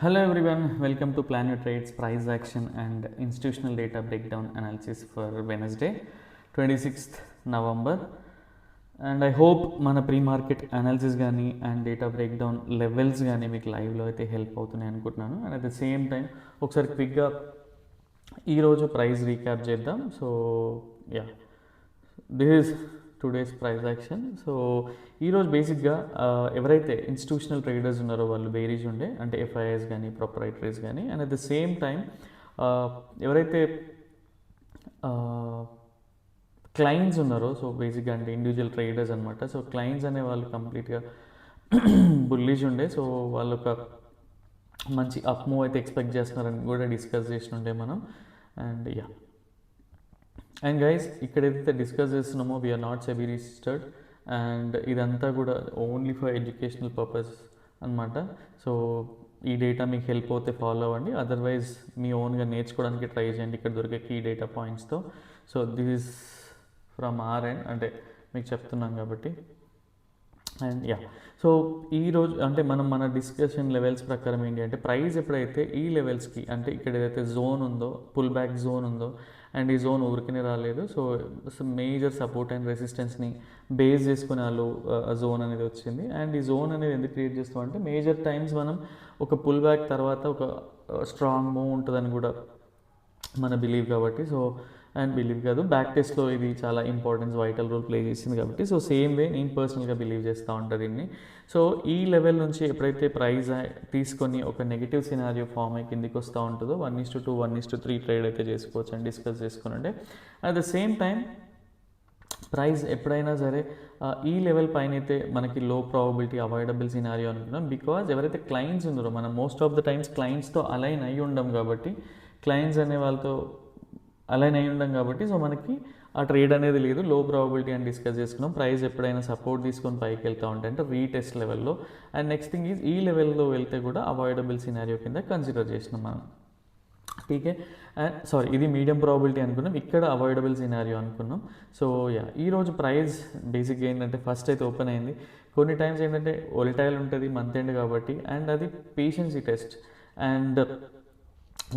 Hello everyone, welcome to Plan Your Trades Price Action and Institutional Data Breakdown Analysis for Wednesday, 26th November. And I hope మన pre market analysis కానీ and data breakdown levels కానీ మీకు లైవ్లో అయితే help అవుతున్నాయి అనుకుంటున్నాను. And at the same time ఒకసారి క్విక్గా ఈరోజు ప్రైస్ రీక్యాప్ చేద్దాం. So yeah, this is today's price action. So ఈరోజు బేసిక్గా ఎవరైతే ఇన్స్టిట్యూషనల్ ట్రేడర్స్ ఉన్నారో వాళ్ళు బేరీజ్ ఉండే, అంటే ఎఫ్ఐఎస్ కానీ ప్రొపరైటరీస్ కానీ, and at the same time ఎవరైతే క్లయింట్స్ ఉన్నారో, సో బేసిక్గా అంటే ఇండివిజువల్ ట్రేడర్స్ అనమాట. సో క్లయింట్స్ అనే వాళ్ళు కంప్లీట్గా బుల్లిష్ ఉండే, సో వాళ్ళు ఒక మంచి అప్ మూవ్ అయితే ఎక్స్పెక్ట్ చేస్తున్నారని కూడా డిస్కస్ చేసినుండే మనం. అండ్ యా, అండ్ గైస్ ఇక్కడైతే డిస్కస్ చేస్తున్నామో we're not SEBI registered, and ఇదంతా కూడా ఓన్లీ ఫర్ ఎడ్యుకేషనల్ పర్పస్ అనమాట. సో ఈ డేటా మీకు హెల్ప్ అవుతే ఫాలో అవ్వండి, అదర్వైజ్ మీ ఓన్గా నేర్చుకోవడానికి ట్రై చేయండి ఇక్కడ దొరికే కీ డేటా పాయింట్స్తో. So this is from our end, అంటే మీకు చెప్తున్నాం కాబట్టి. అండ్ యా, సో ఈరోజు అంటే మనం మన డిస్కషన్ లెవెల్స్ ప్రకారం ఏంటి అంటే, ప్రైస్ ఎప్పుడైతే ఈ లెవెల్స్కి, అంటే ఇక్కడ ఏదైతే జోన్ ఉందో, పుల్ బ్యాక్ జోన్ ఉందో, అండ్ ఈ జోన్ ఊరికనే రాలేదు, సో మేజర్ సపోర్ట్ అండ్ రెసిస్టెన్స్ని బేస్ చేసుకుని వాళ్ళు జోన్ అనేది వచ్చింది. అండ్ ఈ జోన్ అనేది ఎందుకు క్రియేట్ చేస్తామంటే, మేజర్ టైమ్స్ మనం ఒక పుల్ బ్యాక్ తర్వాత ఒక స్ట్రాంగ్ మూవ్ ఉంటుందని కూడా మన బిలీవ్ కాబట్టి, సో అండ్ బిలీవ్ కాదు, బ్యాక్ టెస్ట్లో ఇది చాలా ఇంపార్టెన్స్ వైటల్ రోల్ ప్లే చేసింది కాబట్టి, సో సేమ్ వే నేను పర్సనల్గా బిలీవ్ చేస్తూ ఉంటాను దీన్ని. సో ఈ లెవెల్ నుంచి ఎప్పుడైతే ప్రైస్ తీసుకొని ఒక నెగిటివ్ సినారియో ఫామ్ అయ్యి కిందికి వస్తూ ఉంటుందో 1:2 1:3 ట్రేడ్ అయితే చేసుకోవచ్చు అని డిస్కస్ చేసుకుని. At the same time price ఎప్పుడైనా సరే ఈ లెవెల్ పైన అయితే మనకి లో ప్రాబబిలిటీ అవాయిడబుల్ సినారియో అనుకున్నాం, బికాజ్ ఎవరైతే క్లయింట్స్ ఉన్నారో, మనం మోస్ట్ ఆఫ్ ద టైమ్స్ క్లయింట్స్తో అలైన్ అయ్యి ఉండం కాబట్టి, క్లయింట్స్ అనే వాళ్ళతో అలైన్ అయి ఉండం కాబట్టి, సో మనకి ఆ ట్రేడ్ అనేది లేదు, లో ప్రాబబిలిటీ అని డిస్కస్ చేసుకున్నాం. ప్రైస్ ఎప్పుడైనా సపోర్ట్ తీసుకొని పైకి వెళ్తూ ఉంటే అంటే రీటెస్ట్ లెవెల్లో, అండ్ నెక్స్ట్ థింగ్ ఈజ్ ఈ లెవెల్లో వెళ్తే కూడా అవాయిడబుల్ సినారియో కింద కన్సిడర్ చేసినాం మనం. టీకే, అండ్ సారీ, ఇది మీడియం ప్రాబిలిటీ అనుకున్నాం, ఇక్కడ అవాయిడబుల్ సినారియో అనుకున్నాం. సో యా, ఈరోజు ప్రైస్ బేసిక్గా ఏంటంటే ఫస్ట్ అయితే ఓపెన్ అయింది. కొన్ని టైమ్స్ ఏంటంటే వోలటైల్ ఉంటుంది మంత్ ఎండ్ కాబట్టి, అండ్ అది patience test. And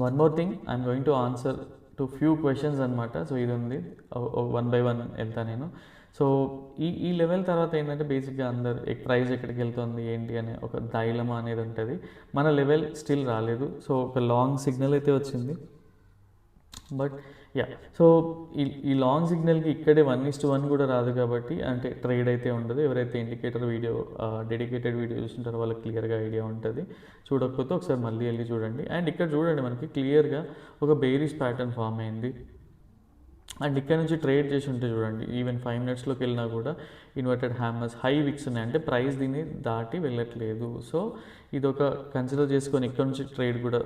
one more thing, I'm going to answer to few questions అనమాట. సో ఇది ఉంది, వన్ బై వన్ వెళ్తా నేను. సో ఈ లెవెల్ తర్వాత ఏంటంటే బేసిక్గా అందరు ప్రైస్ ఎక్కడికి వెళ్తుంది ఏంటి అనే ఒక డైలమా అనేది ఉంటుంది. మన లెవెల్ స్టిల్ రాలేదు, సో ఒక లాంగ్ సిగ్నల్ అయితే వచ్చింది. బట్ యా, సో ఈ లాంగ్ సిగ్నల్కి ఇక్కడే 1:1 కూడా రాదు కాబట్టి, అంటే ట్రేడ్ అయితే ఉండదు. ఎవరైతే ఇండికేటర్ వీడియో డెడికేటెడ్ వీడియో చూస్తుంటారో వాళ్ళకి క్లియర్గా ఐడియా ఉంటుంది. చూడకపోతే ఒకసారి మళ్ళీ వెళ్ళి చూడండి. అండ్ ఇక్కడ చూడండి, మనకి క్లియర్గా ఒక బేరిష్ ప్యాటర్న్ ఫామ్ అయింది. అండ్ ఇక్కడ నుంచి ట్రేడ్ చేసి ఉంటే చూడండి, ఈవెన్ 5 మినిట్స్లోకి వెళ్ళినా కూడా ఇన్వర్టెడ్ హ్యామర్స్ హై విక్స్ ఉన్నాయి, అంటే ప్రైస్ దీన్ని దాటి వెళ్ళట్లేదు. సో ఇది ఒక కన్సిడర్ చేసుకొని ఇక్కడ నుంచి ట్రేడ్ కూడా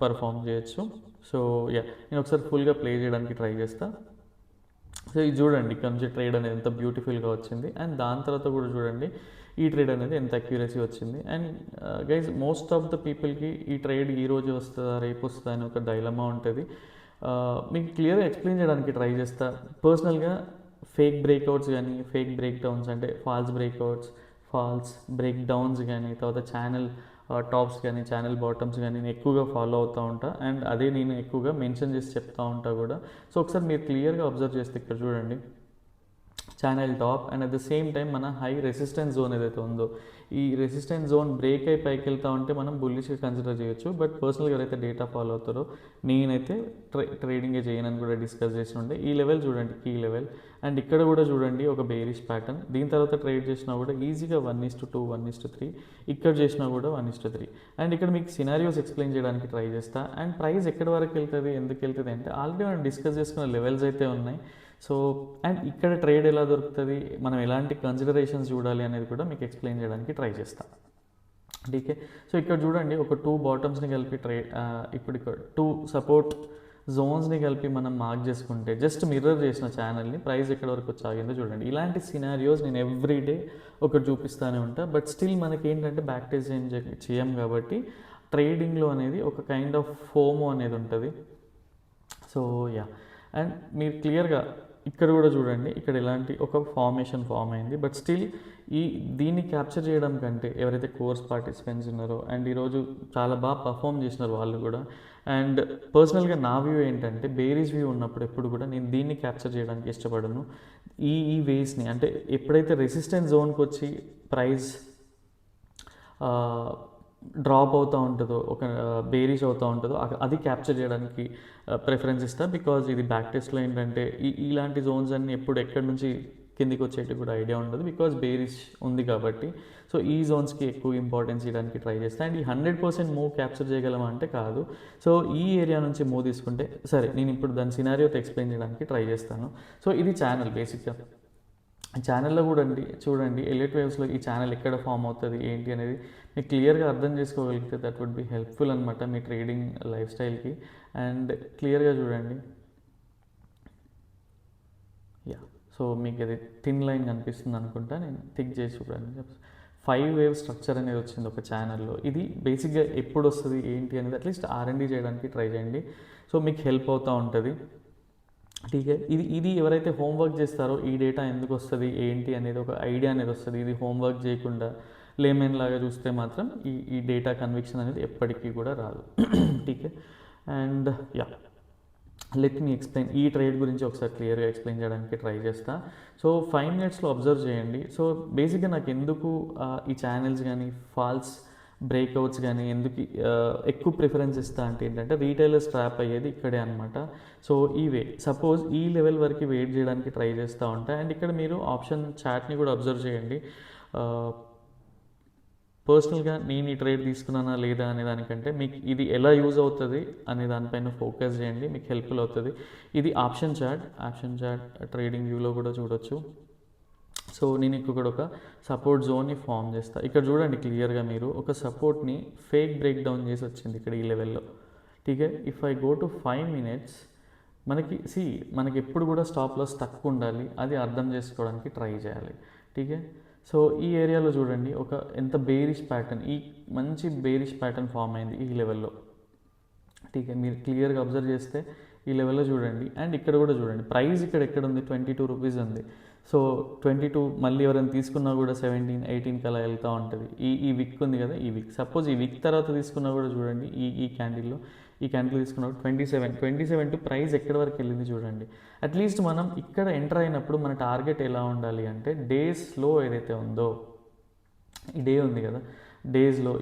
పర్ఫామ్ చేయొచ్చు. సో యా, నేను ఒకసారి ఫుల్గా ప్లే చేయడానికి ట్రై చేస్తా. సో ఇది చూడండి, ఇక్కడ నుంచి ట్రేడ్ అనేది ఎంత బ్యూటిఫుల్గా వచ్చింది, అండ్ దాని తర్వాత కూడా చూడండి ఈ ట్రేడ్ అనేది ఎంత అక్యురసీ వచ్చింది. And guys, most of the పీపుల్కి ఈ ట్రేడ్ ఈ రోజు వస్తుందా రేపు వస్తుందా అని ఒక డైలమా ఉంటుంది. మీకు క్లియర్గా ఎక్స్ప్లెయిన్ చేయడానికి ట్రై చేస్తా. పర్సనల్గా ఫేక్ బ్రేక్అవుట్స్ కానీ, ఫేక్ బ్రేక్ డౌన్స్ అంటే false breakouts, false breakdowns కానీ, తర్వాత ఛానల్ టాప్స్ కానీ, ఛానల్ బాటమ్స్ కానీ నేను ఎక్కువగా ఫాలో అవుతూ ఉంటా, అండ్ అదే నేను ఎక్కువగా మెన్షన్ చేసి చెప్తూ ఉంటా కూడా. సో ఒకసారి మీరు క్లియర్గా అబ్జర్వ్ చేస్తే ఇక్కడ చూడండి, channel top, and at the same time మన హై రెసిస్టెన్స్ జోన్ ఏదైతే ఉందో, ఈ రెసిస్టెన్స్ జోన్ బ్రేక్ అయి పైకి వెళ్తా ఉంటే మనం బుల్లిష్గా కన్సిడర్ చేయొచ్చు. బట్ పర్సనల్గా ఎవరైతే డేటా ఫాలో అవుతారో, నేనైతే ట్రేడింగే చేయనని కూడా డిస్కస్ చేసి ఉండే. ఈ లెవెల్ చూడండి, కీ లెవెల్, అండ్ ఇక్కడ కూడా చూడండి ఒక బేరిష్ ప్యాటర్న్. దీని తర్వాత ట్రేడ్ చేసినా కూడా ఈజీగా 1:2 1:3, ఇక్కడ చేసినా కూడా 1:3. అండ్ ఇక్కడ మీకు సినారియోస్ ఎక్స్ప్లెయిన్ చేయడానికి ట్రై చేస్తా. అండ్ ప్రైస్ ఎక్కడి వరకు వెళ్తుంది, ఎందుకు వెళ్తుంది అంటే ఆల్రెడీ మనం డిస్కస్ చేసుకున్న లెవెల్స్ అయితే ఉన్నాయి. సో అండ్ ఇక్కడ ట్రేడ్ ఎలా దొరుకుతుంది, మనం ఎలాంటి కన్సిడరేషన్స్ చూడాలి అనేది కూడా మీకు ఎక్స్ప్లెయిన్ చేయడానికి ట్రై చేస్తాం. ఓకే, సో ఇక్కడ చూడండి ఒక 2 బాటమ్స్ని కలిపి ఇప్పుడు ఇక్కడ 2 సపోర్ట్ జోన్స్ని కలిపి మనం మార్క్ చేసుకుంటే, జస్ట్ మిర్రర్ చేసిన ఛానల్ని ప్రైస్ ఎక్కడ వరకు వచ్చి ఆగిందో చూడండి. ఇలాంటి సినారియోస్ నేను ఎవ్రీడే ఒకటి చూపిస్తూనే ఉంటా. బట్ స్టిల్ మనకి ఏంటంటే బ్యాక్ టెస్ట్ చేయం కాబట్టి ట్రేడింగ్లో అనేది ఒక కైండ్ ఆఫ్ ఫోమో అనేది ఉంటుంది. సో యా, అండ్ మీరు క్లియర్గా ఇక్కడ కూడా చూడండి, ఇక్కడ ఇలాంటి ఒక ఫార్మేషన్ ఫామ్ అయింది. బట్ స్టిల్ దీన్ని క్యాప్చర్ చేయడం కంటే ఎవరైతే కోర్స్ పార్టిసిపెంట్స్ ఉన్నారో అండ్ ఈరోజు చాలా బాగా పర్ఫామ్ చేసినారు వాళ్ళు కూడా. అండ్ పర్సనల్గా నా వ్యూ ఏంటంటే, బేరీస్ వ్యూ ఉన్నప్పుడు ఎప్పుడు కూడా నేను దీన్ని క్యాప్చర్ చేయడానికి ఇష్టపడను. ఈ వేస్ని అంటే ఎప్పుడైతే రెసిస్టెన్స్ జోన్కి వచ్చి ప్రైస్ డ్రాప్ అవుతూ ఉంటుందో, ఒక బేరీస్ అవుతూ ఉంటుందో అది క్యాప్చర్ చేయడానికి ప్రిఫరెన్స్ ఇస్తా. బికాజ్ ఇది బ్యాక్ టెస్ట్లో ఏంటంటే ఇలాంటి జోన్స్ అన్ని ఎప్పుడు ఎక్కడి నుంచి కిందికి వచ్చేటి కూడా ఐడియా ఉండదు, బికాజ్ బేరీస్ ఉంది కాబట్టి. సో ఈ జోన్స్కి ఎక్కువ ఇంపార్టెన్స్ ఇవ్వడానికి ట్రై చేస్తాను. అండ్ ఈ 100% మూవ్ క్యాప్చర్ చేయగలమా అంటే కాదు. సో ఈ ఏరియా నుంచి మూవ్ తీసుకుంటే సరే, నేను ఇప్పుడు దాని సినారియోతో ఎక్స్ప్లెయిన్ చేయడానికి ట్రై చేస్తాను. సో ఇది ఛానల్ బేసిక్గా. ఛానల్లో కూడా చూడండి ఎలిట్ వేవ్స్లో ఈ ఛానల్ ఎక్కడ ఫామ్ అవుతుంది ఏంటి అనేది మీకు క్లియర్గా అర్థం చేసుకోగలిగితే దట్ వుడ్ బి హెల్ప్ఫుల్ అనమాట మీ ట్రేడింగ్ లైఫ్ స్టైల్కి. అండ్ క్లియర్గా చూడండి, యా. సో మీకు అది థిన్ లైన్ కనిపిస్తుంది అనుకుంటా, నేను థిక్ చేసి చూడండి. 5 వేవ్ స్ట్రక్చర్ అనేది వచ్చింది ఒక ఛానల్లో. ఇది బేసిక్గా ఎప్పుడు వస్తుంది ఏంటి అనేది అట్లీస్ట్ R&D చేయడానికి ట్రై చేయండి. సో మీకు హెల్ప్ అవుతూ ఉంటుంది. ఠీకే. ఇది ఎవరైతే హోంవర్క్ చేస్తారో ఈ డేటా ఎందుకు వస్తుంది ఏంటి అనేది ఒక ఐడియా అనేది వస్తుంది. ఇది హోంవర్క్ చేయకుండా లేమెన్ లాగా చూస్తే మాత్రం ఈ డేటా కన్విక్షన్ అనేది ఎప్పటికీ కూడా రాదు. ఠీకే. And yeah, let me explain ఈ ట్రేడ్ గురించి ఒకసారి క్లియర్గా ఎక్స్ప్లెయిన్ చేయడానికి ట్రై చేస్తా. సో 5 మినిట్స్లో అబ్జర్వ్ చేయండి. సో బేసిక్గా నాకు ఎందుకు ఈ ఛానల్స్ కానీ ఫాల్స్ బ్రేక్అవుట్స్ కానీ ఎందుకు ఎక్కువ ప్రిఫరెన్స్ ఇస్తా అంటే ఏంటంటే, రీటైలర్స్ ట్రాప్ అయ్యేది ఇక్కడే అనమాట. సో సపోజ్ ఈ లెవెల్ వరకు వెయిట్ చేయడానికి ట్రై చేస్తూ ఉంటాయి. అండ్ ఇక్కడ మీరు ఆప్షన్ చార్ట్ని కూడా అబ్జర్వ్ చేయండి. పర్సనల్గా నేను ఈ ట్రేడ్ తీసుకున్నానా లేదా అనే దానికంటే మీకు ఇది ఎలా యూజ్ అవుతుంది అనే దానిపైన ఫోకస్ చేయండి, మీకు హెల్ప్ఫుల్ అవుతుంది. ఇది ఆప్షన్ చార్ట్ ట్రేడింగ్ వ్యూలో కూడా చూడొచ్చు. సో నేను ఇక్కడ ఒక సపోర్ట్ జోన్ని ఫామ్ చేస్తా. ఇక్కడ చూడండి క్లియర్గా మీరు ఒక సపోర్ట్ని ఫేక్ బ్రేక్ డౌన్ చేసి వచ్చింది ఇక్కడ ఈ లెవెల్లో. ఠీకే. If I go to 5 minutes, మనకి ఎప్పుడు కూడా స్టాప్ లాస్ తక్కువ ఉండాలి, అది అర్థం చేసుకోవడానికి ట్రై చేయాలి. ఠీకే. సో ఈ ఏరియాలో చూడండి ఒక ఎంత బేరిష్ ప్యాటర్న్, ఈ మంచి బేరిష్ ప్యాటర్న్ ఫామ్ అయింది ఈ లెవెల్లో. ఠీకే. మీరు క్లియర్గా అబ్జర్వ్ చేస్తే ఈ లెవెల్లో చూడండి. అండ్ ఇక్కడ కూడా చూడండి ప్రైస్ ఇక్కడ ఎక్కడ ఉంది, 22 రూపీస్ ఉంది. సో 22 మళ్ళీ ఎవరైనా తీసుకున్నా కూడా 17, 18కి అలా వెళ్తూ ఉంటుంది. ఈ విక్ ఉంది కదా, ఈ విక్ సపోజ్ ఈ విక్ తర్వాత తీసుకున్నా కూడా చూడండి ఈ క్యాండిల్ తీసుకున్నప్పుడు 27 టు ప్రైస్ ఎక్కడి వరకు వెళ్ళింది చూడండి. అట్లీస్ట్ మనం ఇక్కడ ఎంటర్ అయినప్పుడు మన టార్గెట్ ఎలా ఉండాలి అంటే, డేస్లో ఏదైతే ఉందో ఈ డే ఉంది కదా, డేస్లో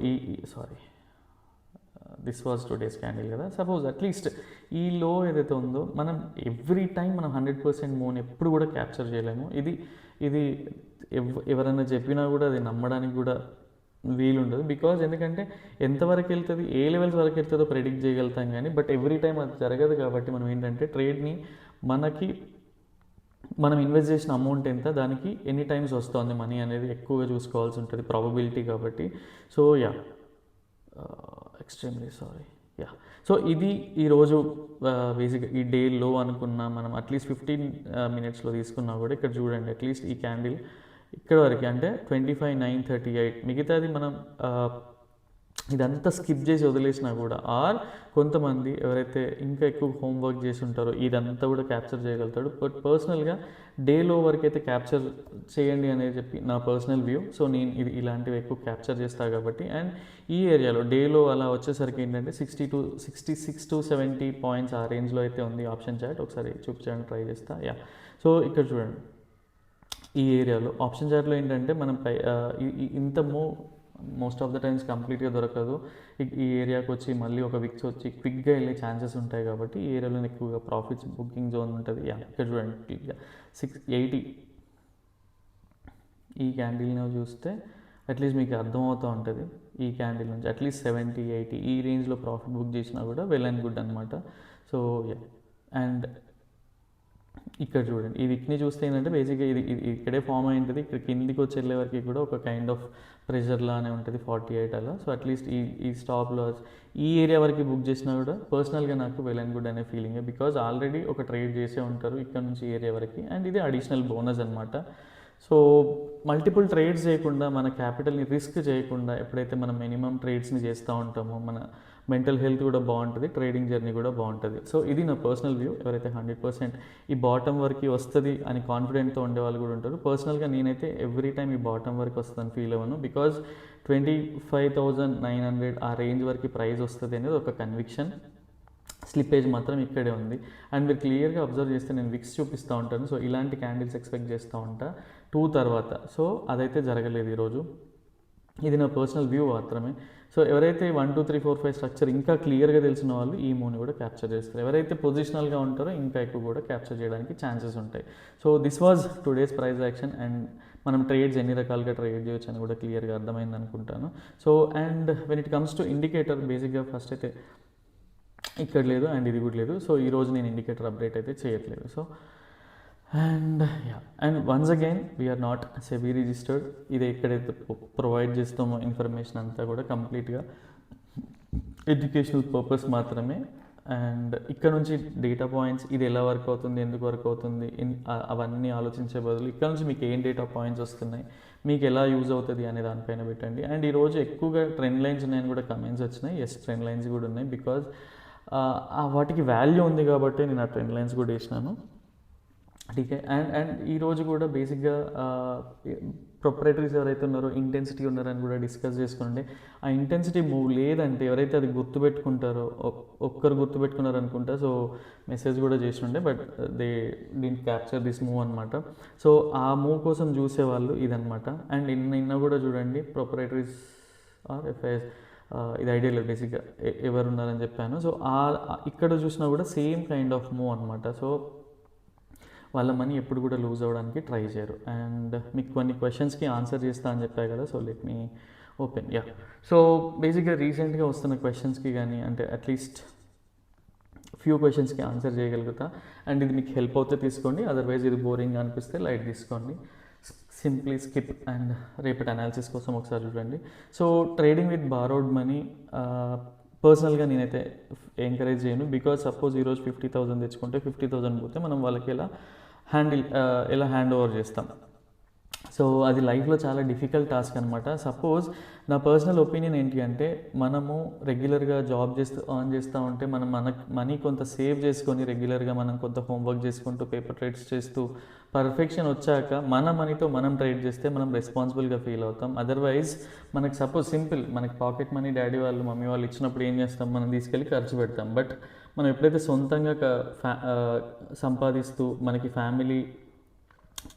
దిస్ వాజ్ టుడేస్ క్యాండిల్ కదా. సపోజ్ అట్లీస్ట్ ఈ లో ఏదైతే ఉందో మనం ఎవ్రీ టైం మనం 100% మూవ్ని ఎప్పుడు కూడా క్యాప్చర్ చేయలేము. ఇది ఎవరైనా చెప్పినా కూడా అది నమ్మడానికి కూడా వీలుండదు. బికాజ్ ఎందుకంటే ఎంతవరకు వెళ్తుంది, ఏ లెవెల్స్ వరకు వెళ్తుందో ప్రెడిక్ట్ చేయగలుగుతాం కానీ బట్ ఎవ్రీ టైం అది జరగదు. కాబట్టి మనం ఏంటంటే ట్రేడ్ని మనం ఇన్వెస్ట్ చేసిన అమౌంట్ ఎంత, దానికి ఎన్ని టైమ్స్ వస్తుంది మనీ అనేది ఎక్కువగా చూసుకోవాల్సి ఉంటుంది, ప్రాబబిలిటీ కాబట్టి. So extremely sorry. సో ఇది ఈరోజు బేసిక్గా ఈ డే లో అనుకున్నా మనం అట్లీస్ట్ 15 మినిట్స్లో తీసుకున్నా కూడా ఇక్కడ చూడండి అట్లీస్ట్ ఈ క్యాండిల్ ఇక్కడ వరకు అంటే 25,938. మిగతాది మనం ఇదంతా స్కిప్ చేసి వదిలేసినా కూడా, ఆర్ కొంతమంది ఎవరైతే ఇంకా ఎక్కువ హోంవర్క్ చేసి ఉంటారో ఇదంతా కూడా క్యాప్చర్ చేయగలుగుతాడు. బట్ పర్సనల్గా డేలో వరకు అయితే క్యాప్చర్ చేయండి అనేది చెప్పి నా పర్సనల్ వ్యూ. సో నేను ఇలాంటివి ఎక్కువ క్యాప్చర్ చేస్తాను కాబట్టి. అండ్ ఈ ఏరియాలో డేలో అలా వచ్చేసరికి ఏంటంటే 66 to 70 పాయింట్స్ ఆ రేంజ్లో అయితే ఉంది ఆప్షన్ చార్ట్. ఒకసారి చూపించడానికి ట్రై చేస్తా. సో ఇక్కడ చూడండి ఈ ఏరియాలో ఆప్షన్ చార్ట్లో ఏంటంటే మనం ఇంత మోస్ట్ ఆఫ్ ద టైమ్స్ కంప్లీట్గా దొరకదు. ఈ ఏరియాకి వచ్చి మళ్ళీ ఒక విక్స్ వచ్చి క్విక్గా వెళ్ళే ఛాన్సెస్ ఉంటాయి కాబట్టి ఈ ఏరియాలో ఎక్కువగా ప్రాఫిట్స్ బుకింగ్ జోన్ ఉంటుంది. ఇక్కడ చూడండి 680 ఈ క్యాండిల్ని చూస్తే అట్లీస్ట్ మీకు అర్థమవుతూ ఉంటుంది. ఈ క్యాండిల్ నుంచి అట్లీస్ట్ 70, 80 ఈ రేంజ్లో ప్రాఫిట్ బుక్ చేసినా కూడా వెల్ అండ్ గుడ్ అనమాట. సో అండ్ ఇక్కడ చూడండి ఈ విక్ని చూస్తే ఏంటంటే బేసిక్గా ఇది ఇక్కడే ఫామ్ అయి ఉంటుంది. ఇక్కడ కిందికి వచ్చే వరకు కూడా ఒక కైండ్ ఆఫ్ ప్రెషర్ లానే ఉంటుంది 48 అలా. సో అట్లీస్ట్ ఈ స్టాప్ లాస్ ఈ ఏరియా వరకు బుక్ చేసినా కూడా పర్సనల్గా నాకు వెల్ అండ్ గుడ్ అనే ఫీలింగ్. బికాజ్ ఆల్రెడీ ఒక ట్రేడ్ చేసే ఉంటారు ఇక్కడ నుంచి ఏరియా వరకు. అండ్ ఇది అడిషనల్ బోనస్ అనమాట. సో మల్టిపుల్ ట్రేడ్స్ చేయకుండా మన క్యాపిటల్ని రిస్క్ చేయకుండా ఎప్పుడైతే మనం మినిమం ట్రేడ్స్ని చేస్తూ ఉంటామో మన మెంటల్ హెల్త్ కూడా బాగుంటుంది, ట్రేడింగ్ జర్నీ కూడా బాగుంటుంది. సో ఇది నా పర్సనల్ వ్యూ. ఎవరైతే 100% ఈ బాటమ్ వరకు వస్తుంది అని కాన్ఫిడెంట్తో ఉండే వాళ్ళు కూడా ఉంటారు. పర్సనల్గా నేనైతే ఎవ్రీ టైం ఈ బాటమ్ వరకు వస్తుందని ఫీల్ అవ్వను. బికాజ్ 25,900 ఆ రేంజ్ వరకు ప్రైస్ వస్తుంది అనేది ఒక కన్విక్షన్. స్లిప్పేజ్ మాత్రం ఇక్కడే ఉంది. అండ్ మీరు క్లియర్గా అబ్జర్వ్ చేస్తే నేను విక్స్ చూపిస్తూ ఉంటాను. సో ఇలాంటి క్యాండిల్స్ ఎక్స్పెక్ట్ చేస్తూ ఉంటా 2 తర్వాత. సో అదైతే జరగలేదు ఈరోజు. ఇది నా పర్సనల్ వ్యూ మాత్రమే. సో ఎవరైతే 1 2 3 4 5 స్ట్రక్చర్ ఇంకా క్లియర్గా తెలిసిన వాళ్ళు ఈ మూవ్ని కూడా క్యాప్చర్ చేస్తారు. ఎవరైతే పొజిషనల్గా ఉంటారో ఇంకా ఎక్కువ కూడా క్యాప్చర్ చేయడానికి ఛాన్సెస్ ఉంటాయి. So this was today's price action. And మనం ట్రేడ్స్ ఎన్ని రకాలుగా ట్రేడ్ చేయొచ్చు అని కూడా క్లియర్గా అర్థమైంది అనుకుంటాను. So and when it comes to indicator, బేసిక్గా ఫస్ట్ అయితే ఇక్కడ లేదు అండ్ ఇది కూడా లేదు. సో ఈరోజు నేను ఇండికేటర్ అప్డేట్ అయితే చేయట్లేదు. So and once again we're not SEBI registered. ఇది ఎక్కడైతే ప్రొవైడ్ చేస్తామో ఇన్ఫర్మేషన్ అంతా కూడా కంప్లీట్గా ఎడ్యుకేషనల్ పర్పస్ మాత్రమే. అండ్ ఇక్కడ నుంచి డేటా పాయింట్స్ ఇది ఎలా వర్క్ అవుతుంది, ఎందుకు వర్క్ అవుతుంది, అవన్నీ ఆలోచించే బదులు ఇక్కడ నుంచి మీకు ఏం డేటా పాయింట్స్ వస్తున్నాయి, మీకు ఎలా యూజ్ అవుతుంది అనే దానిపైన పెట్టండి. అండ్ ఈరోజు ఎక్కువగా ట్రెండ్ లైన్స్ ఉన్నాయని కూడా కమెంట్స్ వచ్చినాయి. ఎస్, ట్రెండ్ లైన్స్ కూడా ఉన్నాయి. బికాజ్ వాటికి వాల్యూ ఉంది కాబట్టి నేను ఆ ట్రెండ్ లైన్స్ కూడా వేసినాను. ఠీకే. అండ్ ఈరోజు కూడా బేసిక్గా ప్రొపరేటరీస్ ఎవరైతే ఉన్నారో ఇంటెన్సిటీ ఉన్నారని కూడా డిస్కస్ చేసుకుంటే, ఆ ఇంటెన్సిటీ మూవ్ లేదంటే ఎవరైతే అది గుర్తుపెట్టుకుంటారో, ఒక్కరు గుర్తుపెట్టుకున్నారు అనుకుంటా. సో మెసేజ్ కూడా చేస్తుండే, but they didn't capture this move అనమాట. సో ఆ మూవ్ కోసం చూసేవాళ్ళు ఇదనమాట. అండ్ నిన్న కూడా చూడండి ప్రొపరేటరీస్ ఆర్ ఎఫ్ఐఎస్, ఇది ఐడియా లేదు బేసిక్గా ఎవరున్నారని చెప్పాను. సో ఇక్కడ చూసినా కూడా సేమ్ కైండ్ ఆఫ్ మూవ్ అనమాట. సో వాళ్ళ మనీ ఎప్పుడు కూడా లూజ్ అవ్వడానికి ట్రై చేయరు. అండ్ మీకు కొన్ని క్వశ్చన్స్కి ఆన్సర్ చేస్తా అని చెప్పాను కదా. So let me open. So బేసిక్గా రీసెంట్గా వస్తున్న క్వశ్చన్స్కి కానీ అంటే అట్లీస్ట్ ఫ్యూ క్వశ్చన్స్కి ఆన్సర్ చేయగలుగుతా. అండ్ ఇది మీకు హెల్ప్ అవుతే తీసుకోండి, అదర్వైజ్ ఇది బోరింగ్ అనిపిస్తే లైట్ తీసుకోండి, సింప్లీ స్కిప్. అండ్ రేపటి అనాలిసిస్ కోసం ఒకసారి చూడండి. So trading with borrowed money పర్సనల్గా నేనైతే ఎంకరేజ్ చేయను. బికాజ్ సపోజ్ ఈరోజు 50,000 తెచ్చుకుంటే 50,000 పోతే మనం వాళ్ళకి ఎలా హ్యాండ్ ఓవర్ చేస్తాం. సో అది లైఫ్లో చాలా డిఫికల్ట్ టాస్క్ అనమాట. సపోజ్ నా పర్సనల్ ఒపీనియన్ ఏంటి అంటే, మనము రెగ్యులర్గా జాబ్ చేస్తూ ఎర్న్ చేస్తూ ఉంటే మనం మనీ కొంత సేవ్ చేసుకొని రెగ్యులర్గా మనం కొంత హోంవర్క్ చేసుకుంటూ పేపర్ ట్రేడ్స్ చేస్తూ పర్ఫెక్షన్ వచ్చాక మన మనీతో మనం ట్రేడ్ చేస్తే మనం రెస్పాన్సిబుల్గా ఫీల్ అవుతాం. అదర్వైజ్ మనకు సపోజ్ సింపుల్, మనకి పాకెట్ మనీ డాడీ వాళ్ళు మమ్మీ వాళ్ళు ఇచ్చినప్పుడు ఏం చేస్తాం, మనం తీసుకెళ్ళి ఖర్చు పెడతాం. బట్ మనం ఎప్పుడైతే సొంతంగా సంపాదిస్తూ మనకి ఫ్యామిలీ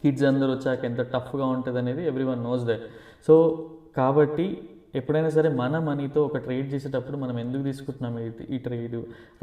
కిడ్స్ అందరూ వచ్చాక ఎంత టఫ్గా ఉంటుంది అనేది ఎవ్రీవన్ నోస్ దట్. సో కాబట్టి ఎప్పుడైనా సరే మన మనీతో ఒక ట్రేడ్ చేసేటప్పుడు మనం ఎందుకు తీసుకుంటున్నాము ఈ ట్రేడ్,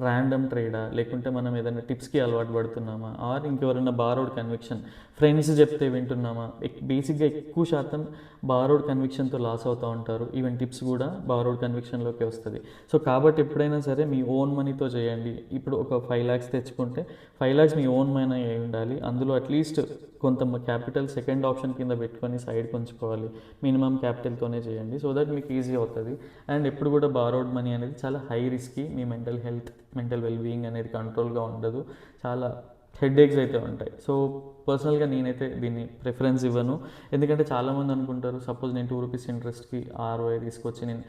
ర్యాండమ్ ట్రేడా, లేకుంటే మనం ఏదైనా టిప్స్కి అలవాటు పడుతున్నామా, ఆర్ ఇంకెవరైనా బారోడ్ కన్విక్షన్ ఫ్రెండ్స్ చెప్తే వింటున్నామా. బేసిక్గా ఎక్కువ శాతం బారోడ్ కన్విక్షన్తో లాస్ అవుతూ ఉంటారు. ఈవెన్ టిప్స్ కూడా బారోడ్ కన్విక్షన్లోకి వస్తుంది. సో కాబట్టి ఎప్పుడైనా సరే మీ ఓన్ మనీతో చేయండి. ఇప్పుడు ఒక 5 lakhs తెచ్చుకుంటే 5 lakhs మీ ఓన్ మనీ అయి ఉండాలి. అందులో అట్లీస్ట్ కొంత క్యాపిటల్ సెకండ్ ఆప్షన్ కింద పెట్టుకొని సైడ్కి ఉంచుకోవాలి. మినిమం క్యాపిటల్తోనే చేయండి, సో దట్ మీకు ఈజీ అవుతుంది. అండ్ ఎప్పుడు కూడా బారోడ్ మనీ అనేది చాలా హై రిస్కీ. మీ మెంటల్ హెల్త్, మెంటల్ వెల్బీయింగ్ అనేది కంట్రోల్గా ఉండదు, చాలా హెడ్ఏక్స్ అయితే ఉంటాయి. సో పర్సనల్గా నేనైతే దీన్ని ప్రిఫరెన్స్ ఇవ్వను. ఎందుకంటే చాలామంది అనుకుంటారు, సపోజ్ నేను 2 rupees ఇంట్రెస్ట్కి ROI తీసుకొచ్చి నేను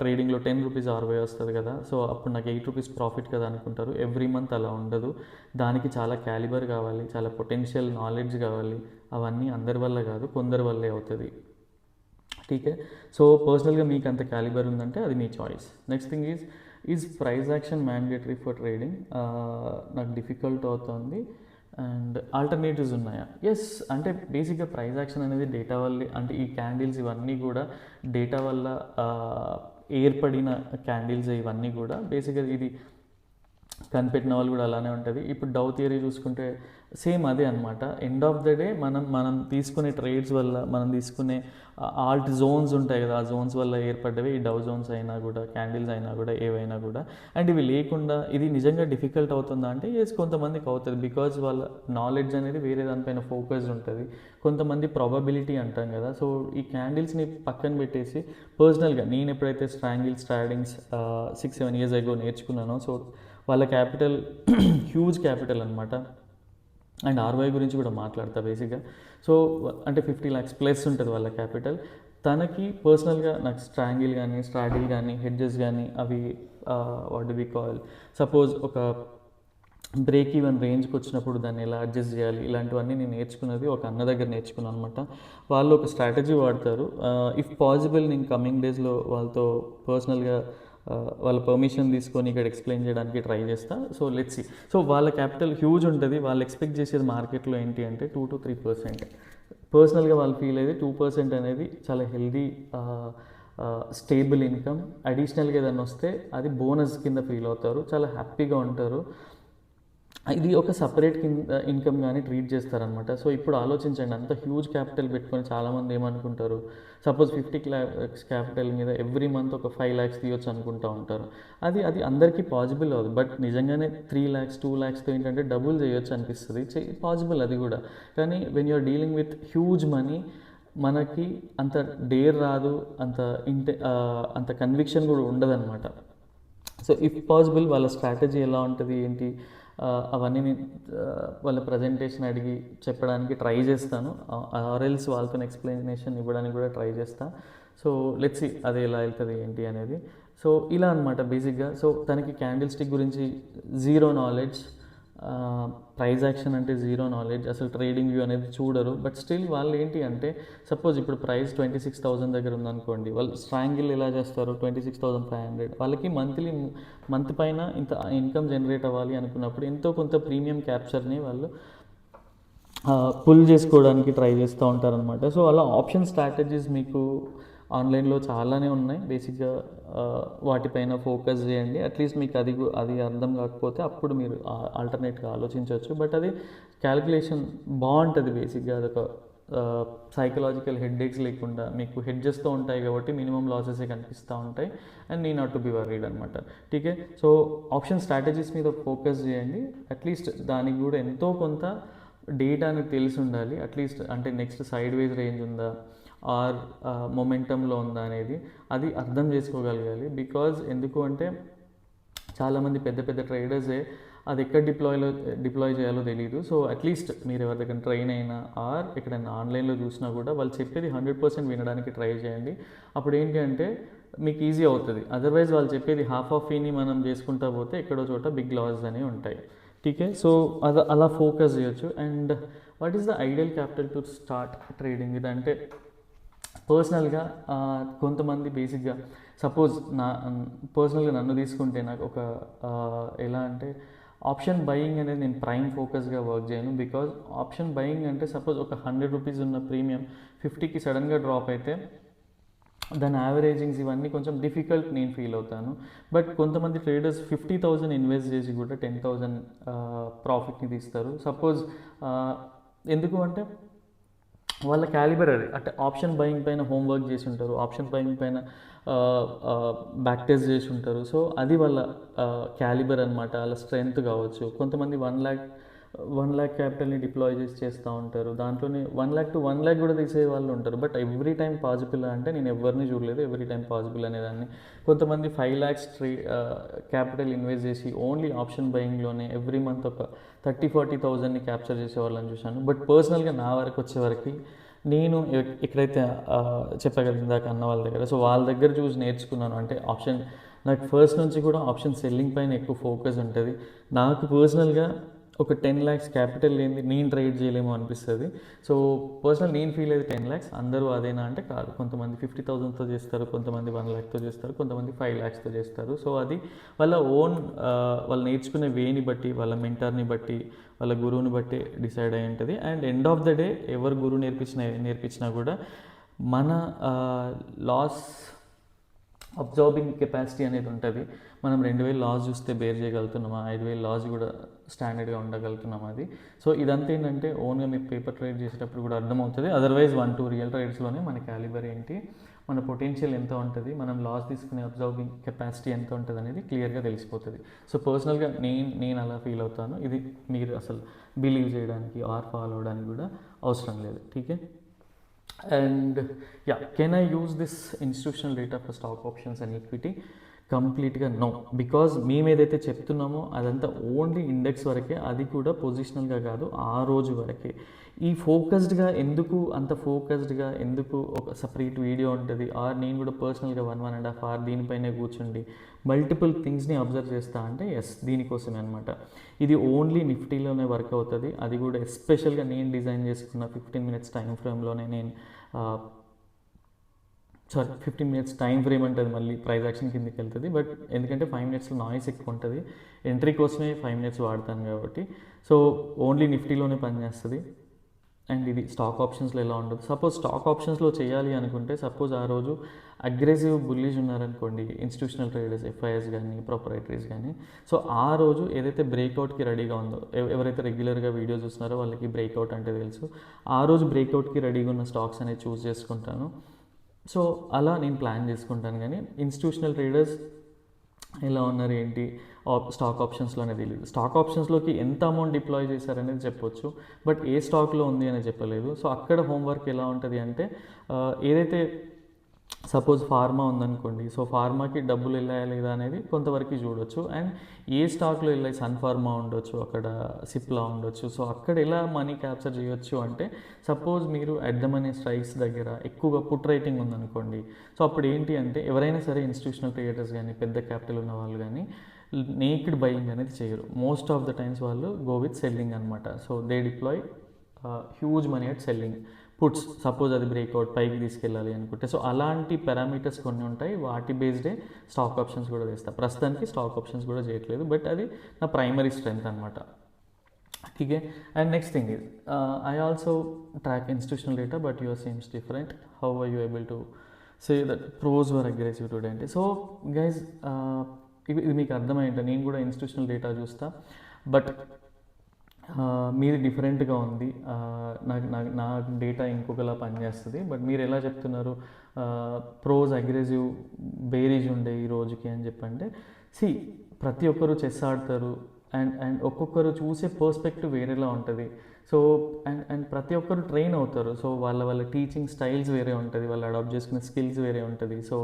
ట్రేడింగ్లో 10 rupees ROI వస్తుంది కదా, సో అప్పుడు నాకు 8 rupees ప్రాఫిట్ కదా అనుకుంటారు. ఎవ్రీ మంత్ అలా ఉండదు. దానికి చాలా క్యాలిబర్ కావాలి, చాలా పొటెన్షియల్ నాలెడ్జ్ కావాలి. అవన్నీ అందరి వల్ల కాదు, కొందరి వల్లే అవుతుంది. ఠీకే. సో పర్సనల్గా మీకు అంత క్యాలిబర్ ఉందంటే అది మీ choice. Next thing is price action mandatory for trading. నాకు డిఫికల్ట్ అవుతుంది. అండ్ ఆల్టర్నేటివ్స్ ఉన్నాయా? ఎస్, అంటే బేసిక్గా ప్రైస్ యాక్షన్ అనేది డేటా వల్లే, అంటే ఈ క్యాండిల్స్ ఇవన్నీ కూడా డేటా వల్ల ఏర్పడిన క్యాండిల్స్ ఇవన్నీ కూడా బేసిక్గా ఇది కనిపెట్టిన వాళ్ళు కూడా అలానే ఉంటుంది. ఇప్పుడు డౌ థియరీ చూసుకుంటే సేమ్ అదే అనమాట. ఎండ్ ఆఫ్ ద డే మనం తీసుకునే ట్రేడ్స్ వల్ల, మనం తీసుకునే ఆల్ట్ జోన్స్ ఉంటాయి కదా, ఆ జోన్స్ వల్ల ఏర్పడ్డవి ఈ డౌ జోన్స్ అయినా కూడా, క్యాండిల్స్ అయినా కూడా, ఏవైనా కూడా. అండ్ ఇవి లేకుండా ఇది నిజంగా డిఫికల్ట్ అవుతుందా అంటే ఎస్, కొంతమందికి అవుతుంది. బికాజ్ వాళ్ళ నాలెడ్జ్ అనేది వేరే దానిపైన ఫోకస్ ఉంటుంది. కొంతమంది ప్రాబబిలిటీ అంటాం కదా. సో ఈ క్యాండిల్స్ని పక్కన పెట్టేసి పర్సనల్గా నేను ఎప్పుడైతే ట్రయాంగిల్స్ 6-7 years ago నేర్చుకున్నానో, సో వాళ్ళ క్యాపిటల్ హ్యూజ్ క్యాపిటల్ అనమాట. అండ్ ఆర్వై గురించి కూడా మాట్లాడతా బేసిక్గా. సో అంటే 50 lakhs ప్లస్ ఉంటుంది వాళ్ళ క్యాపిటల్. తనకి పర్సనల్గా నాకు స్ట్రాడిల్ కానీ హెడ్జెస్ కానీ అవి what do we call, suppose ఒక బ్రేక్ ఈవెన్ రేంజ్కి వచ్చినప్పుడు దాన్ని ఎలా అడ్జస్ట్ చేయాలి, ఇలాంటివన్నీ నేను నేర్చుకున్నది ఒక అన్న దగ్గర నేర్చుకున్నాను అనమాట. వాళ్ళు ఒక స్ట్రాటజీ వాడతారు. ఇఫ్ పాసిబుల్ నేను కమింగ్ డేస్లో వాళ్ళతో పర్సనల్గా వాళ్ళ పర్మిషన్ తీసుకొని ఇక్కడ ఎక్స్ప్లెయిన్ చేయడానికి ట్రై చేస్తా. So let's see. సో వాళ్ళ క్యాపిటల్ హ్యూజ్ ఉంటుంది. వాళ్ళు ఎక్స్పెక్ట్ చేసేది మార్కెట్లో ఏంటి అంటే 2 to 3%. పర్సనల్గా వాళ్ళు ఫీల్ అయ్యేది 2% అనేది చాలా హెల్దీ స్టేబుల్ ఇన్కమ్. అడిషనల్గా ఏదైనా వస్తే అది బోనస్ కింద ఫీల్ అవుతారు, చాలా హ్యాపీగా ఉంటారు. ఇది ఒక సపరేట్ కింద ఇన్కమ్ కానీ ట్రీట్ చేస్తారనమాట. సో ఇప్పుడు ఆలోచించండి, అంత హ్యూజ్ క్యాపిటల్ పెట్టుకొని చాలామంది ఏమనుకుంటారు, సపోజ్ 50 lakhs క్యాపిటల్ మీద ఎవ్రీ మంత్ ఒక 5 lakhs తీయొచ్చు అనుకుంటూ ఉంటారు. అది అది అందరికీ పాసిబుల్ అవ్వదు. బట్ నిజంగానే 3 lakhs 2 lakhsతో ఏంటంటే డబుల్ చేయొచ్చు అనిపిస్తుంది, పాసిబుల్ అది కూడా. కానీ when you're dealing with huge money మనకి అంత డేర్ రాదు, అంత కన్విక్షన్ కూడా ఉండదన్నమాట. సో ఇఫ్ పాసిబుల్ వాళ్ళ స్ట్రాటజీ ఎలా ఉంటుంది ఏంటి అవన్నీ నేను వాళ్ళ ప్రజెంటేషన్ అడిగి చెప్పడానికి ట్రై చేస్తాను. ఆర్ఎల్స్ వాళ్ళతో ఎక్స్ప్లెనేషన్ ఇవ్వడానికి కూడా ట్రై చేస్తాను. సో లెట్స్ సీ అది ఎలా వెళ్తుంది ఏంటి అనేది. సో ఇలా అనమాట బేసిక్గా. సో తనకి క్యాండిల్ స్టిక్ గురించి జీరో నాలెడ్జ్, ప్రైజ్ యాక్షన్ అంటే జీరో నాలెడ్జ్, అసలు ట్రేడింగ్ వ్యూ అనేది చూడరు. బట్ స్టిల్ వాళ్ళు ఏంటి అంటే, సపోజ్ ఇప్పుడు ప్రైస్ 26,000 దగ్గర ఉందనుకోండి, వాళ్ళు స్ట్రాంగిల్ ఎలా చేస్తారు 26,500. వాళ్ళకి మంత్ పైన ఇంత ఇన్కమ్ జనరేట్ అవ్వాలి అనుకున్నప్పుడు ఎంతో కొంత ప్రీమియం క్యాప్చర్ని వాళ్ళు పుల్ చేసుకోవడానికి ట్రై చేస్తూ ఉంటారనమాట. సో అలా ఆప్షన్ స్ట్రాటజీస్ మీకు ఆన్లైన్లో చాలానే ఉన్నాయి. బేసిక్గా వాటిపైన ఫోకస్ చేయండి. అట్లీస్ట్ మీకు అది అర్థం కాకపోతే అప్పుడు మీరు ఆల్టర్నేట్గా ఆలోచించవచ్చు. బట్ అది క్యాలిక్యులేషన్ బాగుంటుంది. బేసిక్గా అదొక సైకలాజికల్ హెడ్ఏక్స్ లేకుండా మీకు హెడ్జెస్తో ఉంటాయి కాబట్టి మినిమం లాసెసే కనిపిస్తూ ఉంటాయి. And need not to be worried అనమాట. టీకే. సో ఆప్షన్ స్ట్రాటజీస్ మీద ఫోకస్ చేయండి. అట్లీస్ట్ దానికి కూడా ఎంతో కొంత డేటా అనేది తెలిసి ఉండాలి. అట్లీస్ట్ అంటే నెక్స్ట్ సైడ్ వేజ్ రేంజ్ ఉందా ఆర్ మొమెంటంలో ఉందా అనేది అది అర్థం చేసుకోగలగాలి. బికాజ్ ఎందుకు అంటే చాలామంది పెద్ద పెద్ద ట్రేడర్సే అది ఎక్కడ డిప్లాయ్ చేయాలో తెలియదు. సో అట్లీస్ట్ మీరు ఎవరి దగ్గర ట్రైన్ అయినా ఆర్ ఎక్కడైనా ఆన్లైన్లో చూసినా కూడా వాళ్ళు చెప్పేది 100% వినడానికి ట్రై చేయండి. అప్పుడు ఏంటి అంటే మీకు ఈజీ అవుతుంది. అదర్వైజ్ వాళ్ళు చెప్పేది హాఫ్ ఆఫ్ ఫీని మనం చేసుకుంటా పోతే ఎక్కడో చోట బిగ్ లాసెస్ అనేవి ఉంటాయి. టీకే. సో అలా ఫోకస్ చేయొచ్చు. And what is the ideal capital to start trading? ఇదంటే పర్సనల్గా కొంతమంది బేసిక్గా సపోజ్ పర్సనల్గా నన్ను తీసుకుంటే నాకు ఒక ఎలా అంటే ఆప్షన్ బయింగ్ అనేది నేను ప్రైమ్ ఫోకస్గా వర్క్ చేయను. బికాజ్ ఆప్షన్ బయింగ్ అంటే సపోజ్ ఒక 100 రూపీస్ ఉన్న ప్రీమియం 50కి సడన్గా డ్రాప్ అయితే దాని యావరేజింగ్స్ ఇవన్నీ కొంచెం డిఫికల్ట్ నేను ఫీల్ అవుతాను. బట్ కొంతమంది ట్రేడర్స్ 50,000 ఇన్వెస్ట్ చేసి కూడా 10,000 ప్రాఫిట్ని తీస్తారు. సపోజ్ ఎందుకు అంటే వాళ్ళ క్యాలిబర్ అది. అంటే ఆప్షన్ బయింగ్ పైన హోంవర్క్ చేసి ఉంటారు, ఆప్షన్ బయింగ్ పైన బ్యాక్ టెస్ట్ చేసి ఉంటారు. సో అది వాళ్ళ క్యాలిబర్ అనమాట, వాళ్ళ స్ట్రెంగ్త్ కావచ్చు. కొంతమంది 1 lakh క్యాపిటల్ని డిప్లాయ్ చేస్తూ ఉంటారు. దాంట్లోనే 1 lakh to 1 lakh కూడా తీసే వాళ్ళు ఉంటారు. బట్ ఎవ్రీ టైం పాసిబుల్ అంటే నేను ఎవరిని చూడలేదు ఎవ్రీ టైం పాసిబుల్ అనేదాన్ని. కొంతమంది 5 lakhs క్యాపిటల్ ఇన్వెస్ట్ చేసి ఓన్లీ ఆప్షన్ బయింగ్లోనే ఎవ్రీ మంత్ ఒక 30,000-40,000ని క్యాప్చర్ చేసే వాళ్ళని చూశాను. బట్ పర్సనల్గా నా వరకు వచ్చేవరకు నేను ఎక్కడైతే చెప్పగలిగింది ఇందాక అన్న వాళ్ళ దగ్గర, సో వాళ్ళ దగ్గర చూసి నేర్చుకున్నాను. అంటే ఆప్షన్ నాకు ఫస్ట్ నుంచి కూడా ఆప్షన్ సెల్లింగ్ పైన ఎక్కువ ఫోకస్ ఉంటుంది. నాకు పర్సనల్గా ఒక 10 lakhs క్యాపిటల్ లేని నేను ట్రేడ్ చేయలేమో అనిపిస్తుంది. సో పర్సనల్ నేను ఫీల్ అయ్యేది 10 lakhs. అందరూ అదేనా అంటే కాదు. కొంతమంది 50,000తో చేస్తారు, కొంతమంది 1 lakh చేస్తారు, కొంతమంది 5 lakhsతో చేస్తారు. సో అది వాళ్ళ ఓన్ వాళ్ళు నేర్చుకునే వేని బట్టి, వాళ్ళ మెంటర్ని బట్టి, వాళ్ళ గురువుని బట్టి డిసైడ్ అయి ఉంటుంది. And end of the day ఎవరు గురువు నేర్పించినా కూడా మన లాస్ అబ్జార్బింగ్ కెపాసిటీ అనేది ఉంటుంది. మనం 2,000 లాస్ చూస్తే బేర్ చేయగలుగుతున్నామా, 5,000 లాస్ కూడా స్టాండర్డ్గా ఉండగలుగుతున్నాం అది. సో ఇదంతా ఏంటంటే ఓన్గా మీరు పేపర్ ట్రేడ్ చేసేటప్పుడు కూడా అర్థమవుతుంది. అదర్వైజ్ 1-2 రియల్ ట్రేడ్స్లోనే మన క్యాలిబర్ ఏంటి, మన పొటెన్షియల్ ఎంత ఉంటుంది, మనం లాస్ తీసుకునే అబ్జర్వింగ్ కెపాసిటీ ఎంత ఉంటుంది అనేది క్లియర్గా తెలిసిపోతుంది. సో పర్సనల్గా నేను అలా ఫీల్ అవుతాను. ఇది మీరు అసలు బిలీవ్ చేయడానికి ఆర్ ఫాలో అవడానికి కూడా అవసరం లేదు. ఠీకే. And yeah, can I use this institutional data for stock options and equity? కంప్లీట్గా నో. బికాజ్ మేము ఏదైతే చెప్తున్నామో అదంతా ఓన్లీ ఇండెక్స్ వరకే, అది కూడా పొజిషనల్గా కాదు, ఆ రోజు వరకే. ఈ ఫోకస్డ్గా ఎందుకు, అంత ఫోకస్డ్గా ఎందుకు ఒక సపరేట్ వీడియో ఉంటుంది, ఆర్ నేను కూడా పర్సనల్గా 1.5 hour దీనిపైనే కూర్చుండి మల్టిపుల్ థింగ్స్ని అబ్జర్వ్ చేస్తా అంటే ఎస్, దీనికోసమే అనమాట. ఇది ఓన్లీ నిఫ్టీలోనే వర్క్ అవుతుంది, అది కూడా ఎస్పెషల్గా నేను డిజైన్ చేసుకున్న 15 minutes టైం ఫ్రేమ్లోనే నేను 15 minutes టైం ఫ్రేమ్ ఉంటుంది, మళ్ళీ ప్రైజ్ యాక్షన్ కిందకి వెళ్తుంది. బట్ ఎందుకంటే 5 minutesలో నాయిస్ ఎక్కువ ఉంటుంది, ఎంట్రీ కోసమే 5 minutes వాడతాను కాబట్టి. సో ఓన్లీ నిఫ్టీలోనే పనిచేస్తుంది. అండ్ ఇది స్టాక్ ఆప్షన్స్లో ఎలా ఉండదు. సపోజ్ స్టాక్ ఆప్షన్స్లో చేయాలి అనుకుంటే, సపోజ్ ఆ రోజు అగ్రెసివ్ బుల్లిష్ ఉన్నారనుకోండి, ఇన్స్టిట్యూషనల్ ట్రేడర్స్, ఎఫ్ఐఎస్ కానీ ప్రొపరైటరీస్ కానీ, సో ఆ రోజు ఏదైతే బ్రేక్అవుట్కి రెడీగా ఉందో, ఎవరైతే రెగ్యులర్గా వీడియో చూస్తున్నారో వాళ్ళకి బ్రేక్అవుట్ అంటే తెలుసు, ఆ రోజు బ్రేక్అవుట్కి రెడీగా ఉన్న స్టాక్స్ అనేది చూస్ చేసుకుంటాను. సో అలా నేను ప్లాన్ చేసుకుంటాను. కానీ ఇన్స్టిట్యూషనల్ ట్రేడర్స్ ఎలా ఉన్నారు ఏంటి స్టాక్ ఆప్షన్స్లోనే తెలియదు. స్టాక్ ఆప్షన్స్లోకి ఎంత అమౌంట్ డిప్లాయ్ చేశారనేది చెప్పొచ్చు, బట్ ఏ స్టాక్లో ఉంది అనేది చెప్పలేదు. సో అక్కడ హోంవర్క్ ఎలా ఉంటుంది అంటే, ఏదైతే సపోజ్ ఫార్మా ఉందనుకోండి, సో ఫార్మాకి డబ్బులు వెళ్ళాయా లేదా అనేది కొంతవరకు చూడొచ్చు. అండ్ ఏ స్టాక్లో వెళ్ళాయి, సన్ ఫార్మా ఉండొచ్చు, అక్కడ సిప్లా ఉండొచ్చు. సో అక్కడ ఎలా మనీ క్యాప్చర్ చేయొచ్చు అంటే, సపోజ్ మీరు అట్ ద మనీ స్ట్రైక్స్ దగ్గర ఎక్కువగా పుట్ రైటింగ్ ఉందనుకోండి, సో అప్పుడు ఏంటి అంటే ఎవరైనా సరే ఇన్స్టిట్యూషనల్ ట్రేడర్స్ కానీ పెద్ద క్యాపిటల్ ఉన్న వాళ్ళు కానీ నేక్డ్ బయింగ్ అనేది చేయరు. మోస్ట్ ఆఫ్ ద టైమ్స్ వాళ్ళు గో విత్ సెల్లింగ్ అనమాట. So they deploy huge money at selling puts. Suppose అది బ్రేక్అవుట్ పైకి తీసుకెళ్ళాలి అనుకుంటే, సో అలాంటి పారామీటర్స్ కొన్ని ఉంటాయి, వాటి బేస్డే స్టాక్ ఆప్షన్స్ కూడా చేస్తా. ప్రస్తుతానికి స్టాక్ ఆప్షన్స్ కూడా చేయట్లేదు, బట్ అది నా ప్రైమరీ స్ట్రెంగ్త్ అనమాట. Okay. And next thing is, I also track institutional data, but your seems different. How are you able to say that pros were aggressive today అంటే? So guys, ఇది మీకు అర్థమైంట, నేను కూడా ఇన్స్టిట్యూషనల్ డేటా చూస్తా, but మీది డిఫరెంట్గా ఉంది. నా డేటా ఇంకొకలా పనిచేస్తుంది, బట్ మీరు ఎలా చెప్తున్నారు ప్రోస్ అగ్రెసివ్ బేరీజ్ ఉండే ఈ రోజుకి అని చెప్పంటే, ప్రతి ఒక్కరు చెస్ ఆడతారు, అండ్ ఒక్కొక్కరు చూసే పర్స్పెక్టివ్ వేరేలా ఉంటుంది. సో అండ్ ప్రతి ఒక్కరు ట్రైన్ అవుతారు. సో వాళ్ళ టీచింగ్ స్టైల్స్ వేరే ఉంటుంది, వాళ్ళు అడాప్ట్ చేసుకునే స్కిల్స్ వేరే ఉంటుంది. సో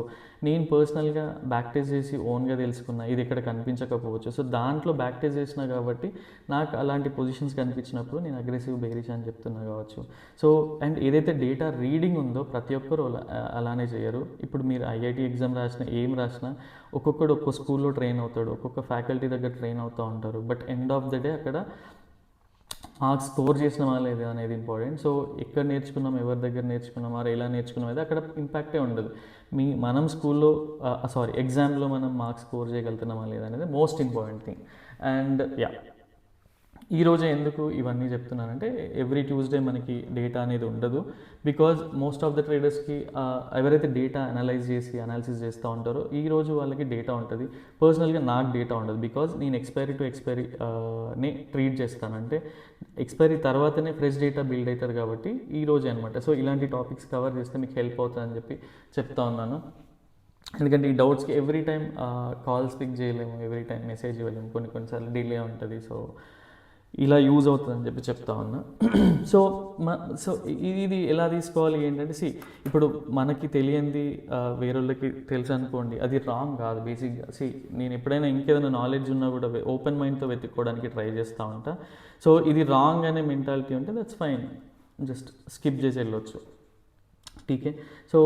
నేను పర్సనల్గా బ్యాక్ టెస్ట్ చేసి ఓన్గా తెలుసుకున్నా, ఇది ఇక్కడ కనిపించకపోవచ్చు. సో దాంట్లో బ్యాక్ టెస్ట్ చేసినా కాబట్టి నాకు అలాంటి పొజిషన్స్ కనిపించినప్పుడు నేను అగ్రెసివ్ బేరిష్ అని చెప్తున్నా కావచ్చు. సో అండ్ ఏదైతే డేటా రీడింగ్ ఉందో ప్రతి ఒక్కరు అలానే చేయరు. ఇప్పుడు మీరు ఐఐటి ఎగ్జామ్ రాసినా, ఏం రాసినా, ఒక్కొక్కడు ఒక్కొక్క స్కూల్లో ట్రైన్ అవుతాడు, ఒక్కొక్క ఫ్యాకల్టీ దగ్గర ట్రైన్ అవుతూ ఉంటారు. But end of the day అక్కడ మార్క్స్ స్కోర్ చేసినామా లేదా అనేది ఇంపార్టెంట్. సో ఎక్కడ నేర్చుకున్నాం, ఎవరి దగ్గర నేర్చుకున్నాం, ఆర్ ఎలా నేర్చుకున్నాం అనేది అక్కడ ఇంపాక్టే ఉండదు. మనం స్కూల్లో ఎగ్జామ్లో మనం మార్క్స్ స్కోర్ చేయగలుగుతున్నామా లేదా అనేది మోస్ట్ ఇంపార్టెంట్ థింగ్. అండ్ ఈరోజే ఎందుకు ఇవన్నీ చెప్తున్నానంటే, ఎవ్రీ ట్యూస్డే మనకి డేటా అనేది ఉండదు. బికాజ్ మోస్ట్ ఆఫ్ ద ట్రేడర్స్కి ఎవరైతే డేటా అనాలిసిస్ చేస్తూ ఉంటారో ఈరోజు వాళ్ళకి డేటా ఉంటుంది. పర్సనల్గా నాకు డేటా ఉండదు, బికాజ్ నేను ఎక్స్పైరీ టు ఎక్స్పైరీని ట్రీట్ చేస్తాను. అంటే ఎక్స్పైరీ తర్వాతనే ఫ్రెష్ డేటా బిల్డ్ అవుతుంది కాబట్టి ఈరోజే అనమాట. సో ఇలాంటి టాపిక్స్ కవర్ చేస్తే మీకు హెల్ప్ అవుతుందని చెప్పి చెప్తా ఉన్నాను. ఎందుకంటే ఈ డౌట్స్కి ఎవ్రీ టైం కాల్స్ పిక్ చేయలేము, ఎవ్రీ టైం మెసేజ్ ఇవ్వలేము, కొన్నిసార్లు డిలే ఉంటుంది. సో ఇలా యూజ్ అవుతుందని చెప్పి చెప్తా ఉన్నా. సో ఇది ఎలా తీసుకోవాలి ఏంటంటే, ఇప్పుడు మనకి తెలియంది వేరొళ్ళకి తెలుసు అనుకోండి, అది రాంగ్ కాదు బేసిక్గా. నేను ఎప్పుడైనా ఇంకేదైనా నాలెడ్జ్ ఉన్నా కూడా ఓపెన్ మైండ్తో వెతుక్కోవడానికి ట్రై చేస్తూ ఉంటా. సో ఇది రాంగ్ అనే మెంటాలిటీ ఉంటే దట్స్ ఫైన్, జస్ట్ స్కిప్ చేసి వెళ్ళొచ్చు. టీకే. సో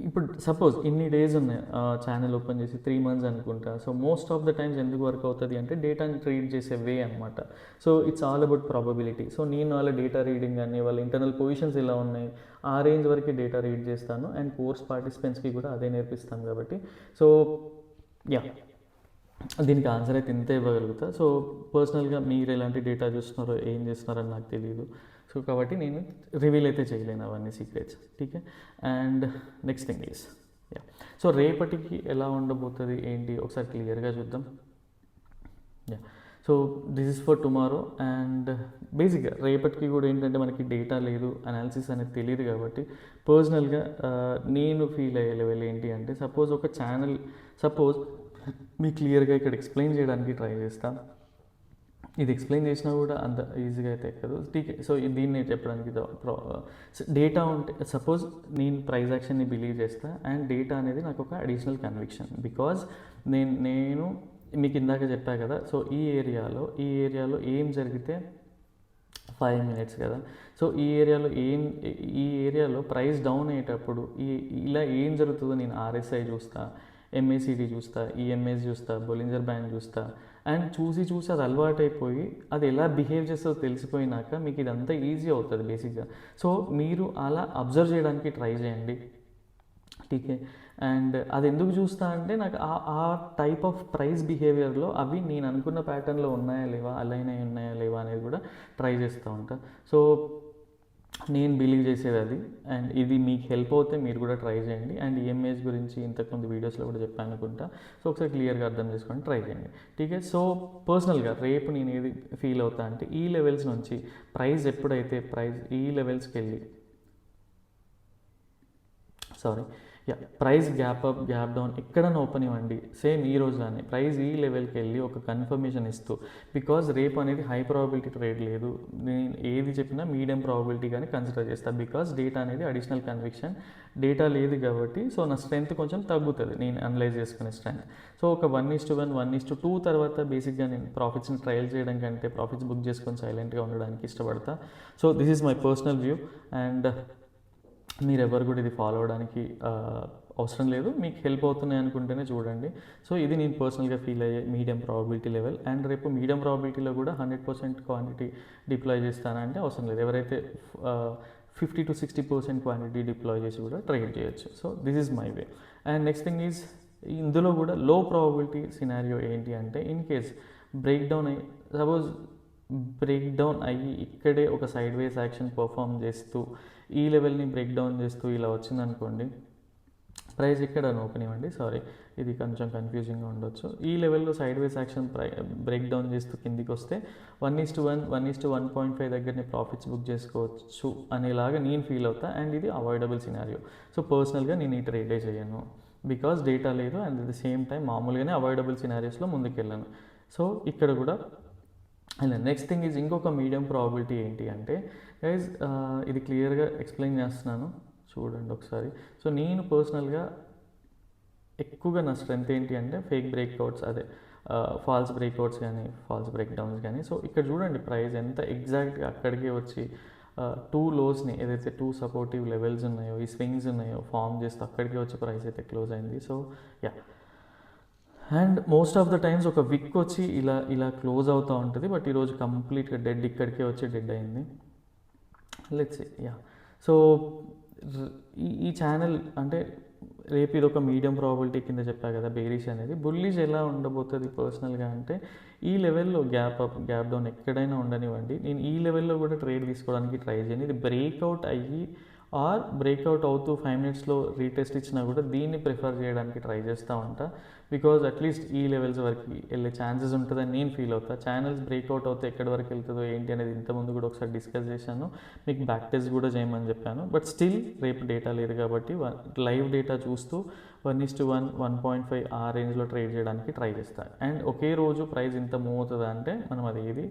ఇప్పుడు సపోజ్ ఇన్ని డేస్ ఉన్నాయి ఛానల్ ఓపెన్ చేసి 3 months అనుకుంటా. So most of the times ఎందుకు వర్క్ అవుతుంది అంటే డేటాని ట్రీట్ చేసే వే అనమాట. So it's all about probability. So నేను వాళ్ళ డేటా రీడింగ్ కానీ వాళ్ళ ఇంటర్నల్ పొజిషన్స్ ఎలా ఉన్నాయి ఆ రేంజ్ వరకు డేటా రీడ్ చేస్తాను. అండ్ కోర్స్ పార్టిసిపెంట్స్కి కూడా అదే నేర్పిస్తాను కాబట్టి. సో దీనికి ఆన్సర్ అయితే ఇంతే ఇవ్వగలుగుతా. సో పర్సనల్గా మీరు ఎలాంటి డేటా చూస్తున్నారో ఏం చేస్తున్నారని నాకు తెలియదు. సో కాబట్టి నేను రివీల్ అయితే చేయలేను అవన్నీ secrets. TK. And next thing is, so రేపటికి ఎలా ఉండబోతుంది ఏంటి ఒకసారి క్లియర్గా చూద్దాం. So this is for tomorrow. And బేసిక్గా రేపటికి కూడా ఏంటంటే మనకి డేటా లేదు, అనాలిసిస్ అనేది తెలియదు కాబట్టి పర్సనల్గా నేను ఫీల్ అయ్యే లెవెల్ ఏంటి అంటే, సపోజ్ ఒక ఛానల్ మీకు క్లియర్గా ఇక్కడ ఎక్స్ప్లెయిన్ చేయడానికి ట్రై చేస్తాను. ఇది ఎక్స్ప్లెయిన్ చేసినా కూడా అంత ఈజీగా అయితే ఎక్కదు టీకే. సో దీన్ని చెప్పడానికి డేటా ఉంటే సపోజ్ నేను ప్రైస్ యాక్షన్ని బిలీవ్ చేస్తా అండ్ డేటా అనేది నాకు ఒక అడిషనల్ కన్విక్షన్. బికాజ్ నేను మీకు ఇందాక చెప్పా కదా, సో ఈ ఏరియాలో ఏం జరిగితే 5 minutes కదా. సో ఈ ఏరియాలో ప్రైస్ డౌన్ అయ్యేటప్పుడు ఇలా ఏం జరుగుతుందో నేను ఆర్ఎస్ఐ చూస్తా, ఎంఏసిడి చూస్తా, ఈఎంఎస్ చూస్తా, బొలింజర్ బ్యాండ్ చూస్తా. అండ్ చూసి అది అలవాటు అయిపోయి అది ఎలా బిహేవ్ చేస్తుందో తెలిసిపోయినాక మీకు ఇదంతా ఈజీ అవుతుంది బేసిక్గా. సో మీరు అలా అబ్జర్వ్ చేయడానికి ట్రై చేయండి, టీకే. అండ్ అది ఎందుకు చూస్తా అంటే నాకు ఆ టైప్ ఆఫ్ ప్రైస్ బిహేవియర్లో అవి నేను అనుకున్న ప్యాటర్న్లో ఉన్నాయా లేవా, అలైన్ అయి ఉన్నాయా లేవా అనేది కూడా ట్రై చేస్తూ ఉంటా. సో నేను బిలీవ్ చేసేది అది. అండ్ ఇది మీకు హెల్ప్ అవుతే మీరు కూడా ట్రై చేయండి. అండ్ ఈఎంఐస్ గురించి ఇంతకుముందు వీడియోస్లో కూడా చెప్పాను అనుకుంటా. సో ఒకసారి క్లియర్గా అర్థం చేసుకొని ట్రై చేయండి, టీకే. సో పర్సనల్గా రేపు నేను ఏది ఫీల్ అవుతా అంటే ఈ లెవెల్స్ నుంచి ప్రైస్ ఎప్పుడైతే ఈ లెవెల్స్కి వెళ్ళి price gap up gap down ఎక్కడైనా ఓపెన్ ఇవ్వండి, సేమ్ ఈ రోజులానే ప్రైస్ ఈ లెవెల్కి వెళ్ళి ఒక కన్ఫర్మేషన్ ఇస్తూ, బికాజ్ రేపు అనేది హై ప్రాబిలిటీ ట్రేడ్ లేదు, నేను ఏది చెప్పినా మీడియం ప్రాబిలిటీ కానీ కన్సిడర్ చేస్తాను. బికాజ్ డేటా అనేది అడిషనల్ కన్విక్షన్, డేటా లేదు కాబట్టి సో నా స్ట్రెంత్ కొంచెం తగ్గుతుంది నేను అనలైజ్ చేసుకునే స్ట్రెంత్. సో ఒక 1:1, 1:2 తర్వాత బేసిక్గా నేను ప్రాఫిట్స్ని ట్రయల్ చేయడం కంటే ప్రాఫిట్స్ బుక్ చేసుకొని సైలెంట్గా ఉండడానికి ఇష్టపడతా. So this is my personal view. And మీరెవరు కూడా ఇది ఫాలో అవ్వడానికి అవసరం లేదు, మీకు హెల్ప్ అవుతున్నాయి అనుకుంటేనే చూడండి. సో ఇది నేను పర్సనల్గా ఫీల్ అయ్యే మీడియం ప్రాబిలిటీ లెవెల్. అండ్ రేపు మీడియం ప్రాబిలిటీలో కూడా 100% క్వాంటిటీ డిప్లాయ్ చేస్తానంటే అవసరం లేదు, ఎవరైతే 50 to 60% క్వాంటిటీ డిప్లాయ్ చేసి కూడా ట్రేడ్ చేయొచ్చు. So this is my way. And next thing is ఇందులో కూడా లో ప్రాబిలిటీ సినారియో ఏంటి అంటే in case suppose break down అయ్యి ఇక్కడే ఒక సైడ్ వేస్ యాక్షన్ పర్ఫామ్ చేస్తూ ఈ లెవెల్ని బ్రేక్ డౌన్ చేస్తూ ఇలా వచ్చిందనుకోండి, ప్రైస్ ఇక్కడ ఓపెన్ ఇవ్వండి, ఇది కొంచెం కన్ఫ్యూజింగ్గా ఉండొచ్చు. ఈ లెవెల్లో సైడ్ వేస్ యాక్షన్ బ్రేక్ డౌన్ చేస్తూ కిందికి వస్తే 1:1, 1:1.5 దగ్గరనే ప్రాఫిట్స్ బుక్ చేసుకోవచ్చు అనేలాగా నేను ఫీల్ అవుతా. అండ్ ఇది అవాయిడబుల్ సినారియో. సో పర్సనల్గా నేను ఈ ట్రేడే చేయను, బికాస్ డేటా లేదు. And at the same time మామూలుగానే అవాయిడబుల్ సినారియోస్లో ముందుకెళ్ళాను. సో ఇక్కడ కూడా అండ్ నెక్స్ట్ థింగ్ ఈజ్ ఇంకొక మీడియం ప్రాబిలిటీ ఏంటి అంటే గైజ్, ఇది క్లియర్గా ఎక్స్ప్లెయిన్ చేస్తున్నాను చూడండి ఒకసారి. సో నేను పర్సనల్గా ఎక్కువగా నా స్ట్రెంత్ ఏంటి అంటే ఫేక్ బ్రేక్అవుట్స్, ఫాల్స్ బ్రేక్అవుట్స్ కానీ ఫాల్స్ బ్రేక్ డౌన్స్ కానీ. సో ఇక్కడ చూడండి ప్రైస్ ఎంత ఎగ్జాక్ట్గా అక్కడికే వచ్చి 2 లోస్ని ఏదైతే 2 సపోర్టివ్ లెవెల్స్ ఉన్నాయో, ఈ స్వింగ్స్ ఉన్నాయో ఫామ్ చేస్తూ అక్కడికే వచ్చి ప్రైస్ అయితే క్లోజ్ అయింది. So and most of the times ఒక విక్ వచ్చి ఇలా క్లోజ్ అవుతూ ఉంటుంది, బట్ ఈరోజు కంప్లీట్గా డెడ్ ఇక్కడికే వచ్చి డెడ్ అయింది. లెట్స్ సో ఈ ఛానల్ అంటే రేపు ఇది ఒక మీడియం ప్రాబిలిటీ కింద చెప్పా కదా బేరిష్ అనేది. బుల్లిష్ ఎలా ఉండబోతుంది పర్సనల్గా అంటే ఈ లెవెల్లో గ్యాప్ అప్ గ్యాప్ డౌన్ ఎక్కడైనా ఉండనివ్వండి, నేను ఈ లెవెల్లో కూడా ట్రేడ్ తీసుకోవడానికి ట్రై చేయండి. ఇది బ్రేక్అవుట్ అయ్యి ఆర్ బ్రేక్అవుట్ అవుతూ 5 minutesలో రీటెస్ట్ ఇచ్చినా కూడా దీన్ని ప్రిఫర్ చేయడానికి ట్రై చేస్తూ ఉంటా. బికాజ్ అట్లీస్ట్ ఈ లెవెల్స్ వరకు వెళ్ళే ఛాన్సెస్ ఉంటుందని నేను ఫీల్ అవుతా. ఛానల్స్ బ్రేక్అవుట్ అవుతే ఎక్కడి వరకు వెళ్తుందో ఏంటి అనేది ఇంతకుముందు కూడా ఒకసారి డిస్కస్ చేశాను, మీకు బ్యాక్ టెస్ట్ కూడా చేయమని చెప్పాను. బట్ స్టిల్ రేపు డేటా లేదు కాబట్టి లైవ్ డేటా చూస్తూ 1:1, 1.5 ఆ రేంజ్లో ట్రేడ్ చేయడానికి ట్రై చేస్తాను. అండ్ ఒకే రోజు ప్రైస్ ఇంత మూవ్ అవుతుందా అంటే మనం అది ఏది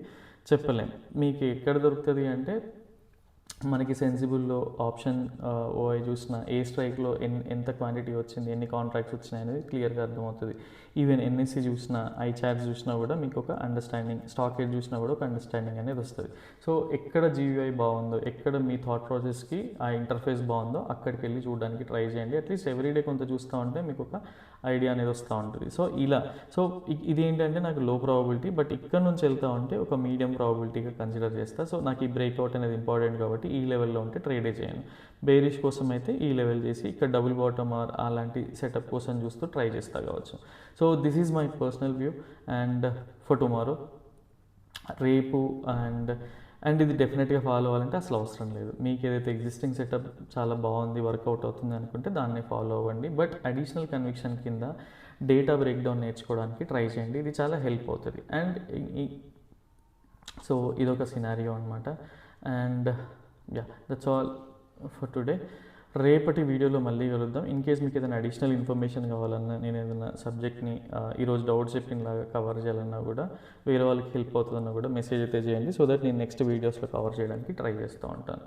చెప్పలేం. మీకు ఎక్కడ దొరుకుతుంది అంటే మనకి సెన్సిబుల్లో ఆప్షన్ ఓఐ చూసిన ఏ స్ట్రైక్లో ఎంత క్వాంటిటీ వచ్చింది, ఎన్ని కాంట్రాక్ట్స్ వచ్చినాయి అనేది క్లియర్గా అర్థమవుతుంది. ఈవెన్ ఎన్ఎస్సి చూసినా, ఐచార్ట్స్ చూసినా కూడా మీకు ఒక అండర్స్టాండింగ్, స్టాక్ రేట్ చూసినా కూడా ఒక అండర్స్టాండింగ్ అనేది వస్తుంది. సో ఎక్కడ జీవీఐ బాగుందో, ఎక్కడ మీ థాట్ ప్రాసెస్కి ఆ ఇంటర్ఫేస్ బాగుందో అక్కడికి వెళ్ళి చూడడానికి ట్రై చేయండి. అట్లీస్ట్ ఎవ్రీడే కొంత చూస్తూ ఉంటే మీకు ఒక ఐడియా అనేది వస్తూ ఉంటుంది. సో ఇదేంటంటే నాకు లో ప్రాబిలిటీ, బట్ ఇక్కడ నుంచి వెళ్తూ ఉంటే ఒక మీడియం ప్రాబిలిటీగా కన్సిడర్ చేస్తా. సో నాకు ఈ బ్రేక్అవుట్ అనేది ఇంపార్టెంట్ కాబట్టి ఈ లెవెల్లో ఉంటే ట్రేడే చేయను. బేరిష్ కోసం అయితే ఈ లెవెల్ చేసి ఇక్కడ డబుల్ బాటమ్ ఆర్ అలాంటి సెటప్ కోసం చూస్తూ ట్రై చేస్తా కావచ్చు. So this is my personal view. And for tomorrow రేపు అండ్ ఇది డెఫినెట్గా ఫాలో అవ్వాలంటే అసలు అవసరం లేదు. మీకు ఏదైతే ఎగ్జిస్టింగ్ సెటప్ చాలా బాగుంది, వర్కౌట్ అవుతుంది అనుకుంటే దాన్ని ఫాలో అవ్వండి. బట్ అడిషనల్ కన్విక్షన్ కింద డేటా బ్రేక్ డౌన్ నేర్చుకోవడానికి ట్రై చేయండి, ఇది చాలా హెల్ప్ అవుతుంది. అండ్ సో ఇదొక సినారియో అనమాట. And that's all for today. రేపటి వీడియోలో మళ్ళీ కలుద్దాం. ఇన్ కేస్ మీకు ఏదైనా అడిషనల్ ఇన్ఫర్మేషన్ కావాలన్నా, నేను ఏదైనా సబ్జెక్ట్ని ఈరోజు డౌట్ చెప్పినలాగా కవర్ చేయాలన్నా కూడా, వేరే వాళ్ళకి హెల్ప్ అవుతుందన్నా కూడా మెసేజ్ అయితే చేయండి. సో దట్ నేను నెక్స్ట్ వీడియోస్లో కవర్ చేయడానికి ట్రై చేస్తూ ఉంటాను.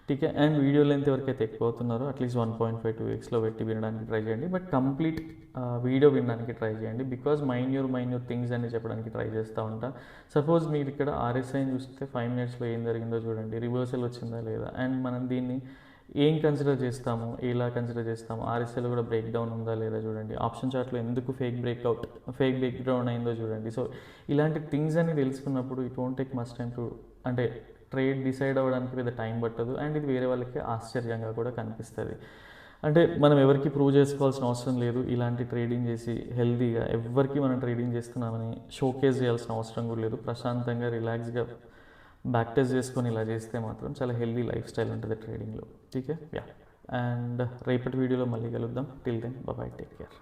ఠీకే. అండ్ వీడియో లెంత్ ఎవరికైతే ఎక్కువ అవుతున్నారో అట్లీస్ట్ 1.5-2x పెట్టి వినడానికి ట్రై చేయండి. బట్ కంప్లీట్ వీడియో వినడానికి ట్రై చేయండి. బికాజ్ మైన్యూర్ థింగ్స్ అని చెప్పడానికి ట్రై చేస్తూ ఉంటా. సపోజ్ మీరు ఇక్కడ ఆర్ఎస్ఐని చూస్తే 5 మినిట్స్లో ఏం జరిగిందో చూడండి, రివర్సల్ వచ్చిందా లేదా, అండ్ మనం దీన్ని ఏం కన్సిడర్ చేస్తాము, ఎలా కన్సిడర్ చేస్తాము, ఆర్ఎస్ఐలో కూడా బ్రేక్ డౌన్ ఉందా లేదా చూడండి, ఆప్షన్ చార్ట్లో ఎందుకు ఫేక్ బ్రేక్ డౌన్ అయిందో చూడండి. సో ఇలాంటి థింగ్స్ అని తెలుసుకున్నప్పుడు it won't take much time to, అంటే ట్రేడ్ డిసైడ్ అవ్వడానికి పెద్ద టైం పట్టదు. అండ్ ఇది వేరే వాళ్ళకి ఆశ్చర్యంగా కూడా కనిపిస్తుంది. అంటే మనం ఎవరికి ప్రూవ్ చేసుకోవాల్సిన అవసరం లేదు. ఇలాంటి ట్రేడింగ్ చేసి హెల్తీగా ఎవరికి మనం ట్రేడింగ్ చేస్తున్నామని షోకేస్ చేయాల్సిన అవసరం కూడా లేదు. ప్రశాంతంగా రిలాక్స్గా బ్యాక్ టెస్ట్ చేసుకొని ఇలా చేస్తే మాత్రం చాలా హెల్తీ లైఫ్ స్టైల్ ఉంటుంది ట్రేడింగ్లో. Okay, yeah. అండ్ రేపటి వీడియోలో మళ్ళీ కలుద్దాం. Till then bye, take care.